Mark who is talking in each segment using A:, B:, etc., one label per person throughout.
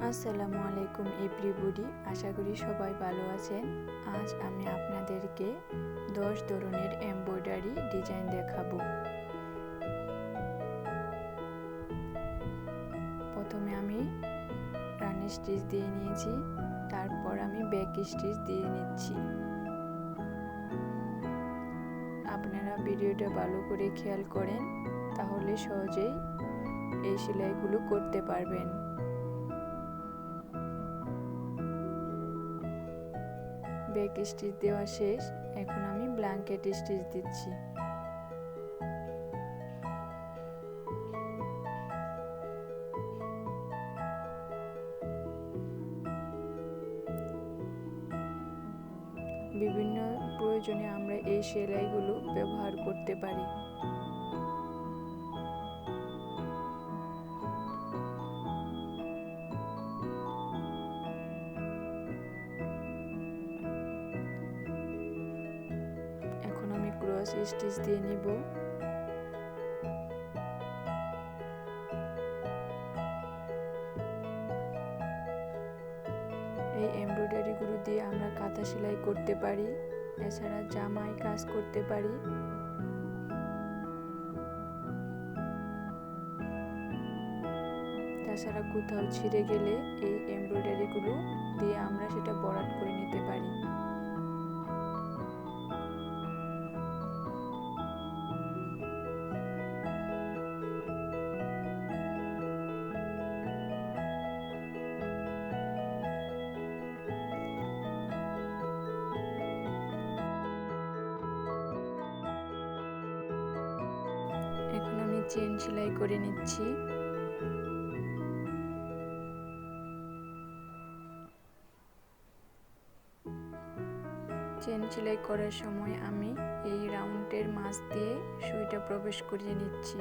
A: আসসালামু আলাইকুম এভরিবডি, আশা করি সবাই ভালো আছেন। আজ আমি আপনাদেরকে 10 ধরনের এমব্রয়ডারি ডিজাইন দেখাবো। প্রথমে আমি রানি স্টিচ দিয়ে নিয়েছি, তারপর আমি ব্যাক স্টিচ দিয়ে নিচ্ছি। আপনারা ভিডিওটা ভালো করে খেয়াল করেন, তাহলে সহজেই এই সেলাইগুলো করতে পারবেন। ব্যাক স্টিচ দেওয়া শেষ, এখন আমি ব্ল্যাঙ্কেট স্টিচ দিচ্ছি। বিভিন্ন প্রয়োজনে আমরা এই সেলাইগুলো ব্যবহার করতে পারি। এখন আমি ক্রস স্টিচ দিয়ে নিব। এই এমব্রয়ডারিগুলো দিয়ে আমরা কাঁথা সেলাই করতে পারি, এছাড়া জামায় কাজ করতে পারি। তাছাড়া কোথাও ছিঁড়ে গেলে এই এমব্রয়ডারিগুলো দিয়ে আমরা সেটা ভরাট করে নিতে পারি। এখন আমি চেন সেলাই করে নিচ্ছি। চেন সেলাই করার সময় আমি এই রাউন্ডের মাঝ দিয়ে সুইটা প্রবেশ করিয়ে নিচ্ছি।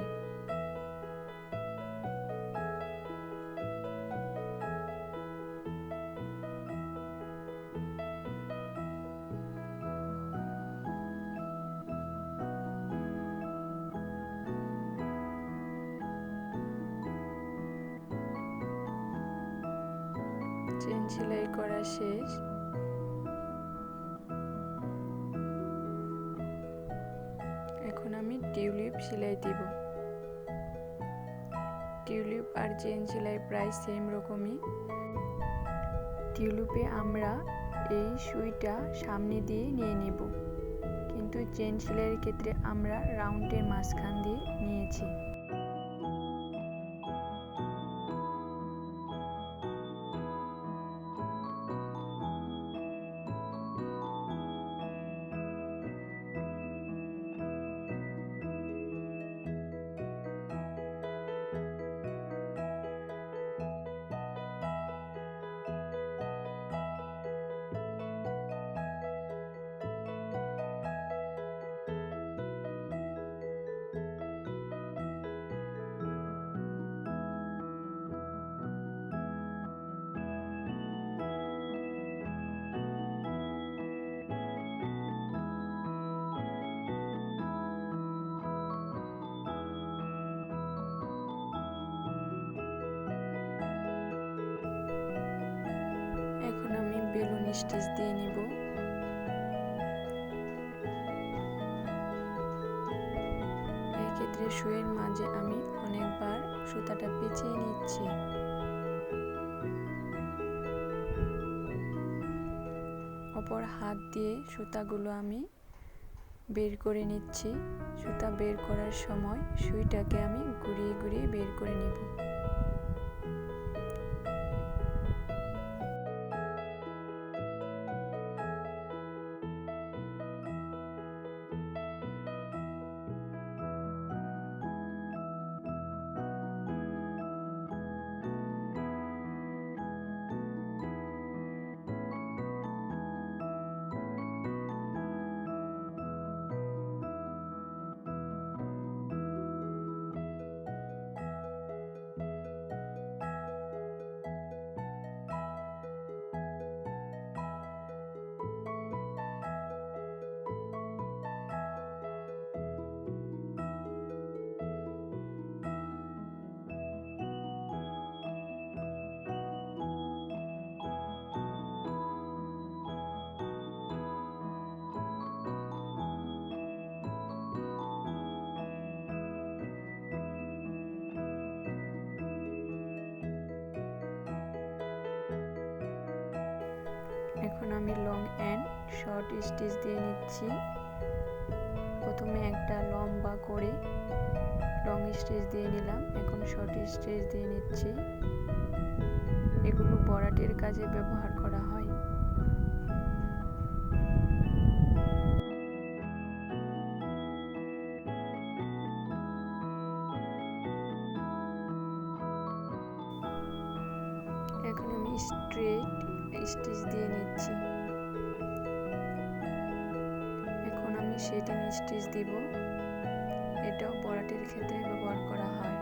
A: চেন সেলাই করা শেষ। এখন আমি টিউলিপ সেলাই দিব। টিউলিপ আর চেন সেলাই প্রায় সেম রকমই। টিউলিপে আমরা এই সুইটা সামনে দিয়ে নিয়ে নিব, কিন্তু চেন সেলাইয়ের ক্ষেত্রে আমরা রাউন্ডের মাঝখান দিয়ে নিয়েছি। এখন আমি বেলুন স্টিচ দিয়ে নিব। এক্ষেত্রে সুইয়ের মাঝে আমি অনেকবার সুতাটা পেঁচিয়ে নিচ্ছি। অপর হাত দিয়ে সুতাগুলো আমি বের করে নিচ্ছি। সুতা বের করার সময় সুইটাকে আমি ঘুরিয়ে ঘুরিয়ে বের করে নিব। আমি লং এন্ড শর্ট স্টিচ দিয়ে নিচ্ছি। প্রথমে একটা লম্বা করে লং স্টিচ দিয়ে নিলাম, এখন শর্ট স্টিচ দিয়ে নিচ্ছি। এগুলো বরাটের কাজে ব্যবহার করা হয়। এখন আমি স্ট্রেট স্টিচ দিয়ে নিচ্ছি। এখন আমি শেডিং স্টিচ দিব, এটাও বরাটের ক্ষেত্রে ব্যবহার করা হয়।